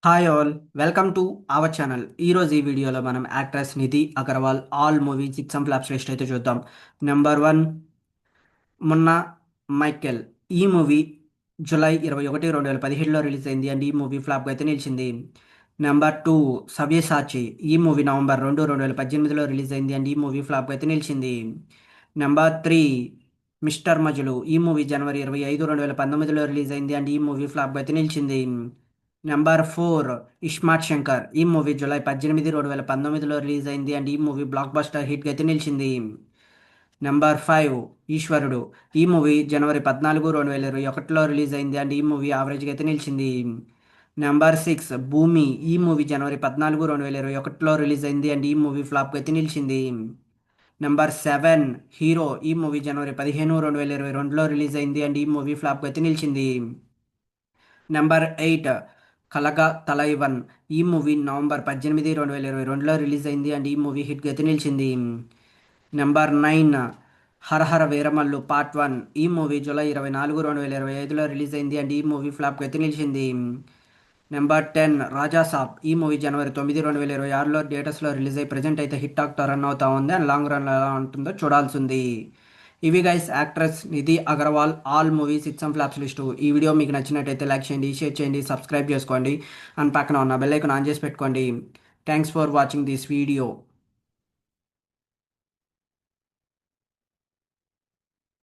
Hi all, welcome to our channel. ఈరోజు ఈ వీడియోలో మనం actress Nidhi Agarwal all movie సిక్స్ అండ్ ఫ్లాప్స్ లిస్ట్ అయితే చూద్దాం. Number one, Munna Michael. ఈ మూవీ జూలై 21, 2017లో రిలీజ్ అయింది అండ్ ఈ మూవీ ఫ్లాప్గా అయితే నిలిచింది. Number two, Savyasachi. ఈ మూవీ నవంబర్ 2, 2018లో రిలీజ్ అయింది అండ్ ఈ మూవీ ఫ్లాప్గా అయితే నిలిచింది. Number three, mister Majnu. ఈ మూవీ జనవరి 25, 2019లో రిలీజ్ అయింది అండ్ ఈ మూవీ ఫ్లాప్గా అయితే నిలిచింది. Number four, iSmart Shankar. ఈ మూవీ జూలై 18, 2019లో రిలీజ్ అయింది అండ్ ఈ మూవీ బ్లాక్ బస్టర్ హిట్గా అయితే నిలిచింది. నెంబర్ ఫైవ్, ఈశ్వరుడు. ఈ మూవీ జనవరి 14, 2021లో రిలీజ్ అయింది అండ్ ఈ మూవీ యావరేజ్గా అయితే నిలిచింది. నెంబర్ సిక్స్, భూమి. ఈ మూవీ జనవరి 14, 2021లో రిలీజ్ అయింది అండ్ ఈ మూవీ ఫ్లాప్గా అయితే నిలిచింది. Number seven, hero. ఈ మూవీ జనవరి 15, 2022లో రిలీజ్ అయింది అండ్ ఈ మూవీ ఫ్లాప్గా అయితే నిలిచింది. నెంబర్ ఎయిట్, కలగా తలైవన్. ఈ మూవీ నవంబర్ 18, 2022లో రిలీజ్ అయింది అండ్ ఈ మూవీ హిట్గా అయితే నిలిచింది. నెంబర్ నైన్, హరహర వీరమల్లు పార్ట్ వన్. ఈ మూవీ జూలై 24, 2025లో రిలీజ్ అయింది అండ్ ఈ మూవీ ఫ్లాప్గా అయితే నిలిచింది. నెంబర్ టెన్, రాజా సాబ్. ఈ మూవీ జనవరి 9, 2026లో థియేటర్స్లో రిలీజ్ అయ్యి ప్రజెంట్ అయితే హిట్ టాక్ రన్ అవుతా ఉంది అండ్ లాంగ్ రన్ ఎలా ఉంటుందో చూడాల్సింది. ఇవి guys actress Nidhi Agarwal all movie సిక్స్ అండ్ ఫ్లాప్స్ లిస్టు. ఈ వీడియో మీకు నచ్చినట్టయితే లైక్ చేయండి, షేర్ చేయండి, సబ్స్క్రైబ్ చేసుకోండి అండ్ పక్కన ఉన్న బెల్ ఐకాన్ ఆన్ చేసి పెట్టుకోండి. Thanks for watching this video.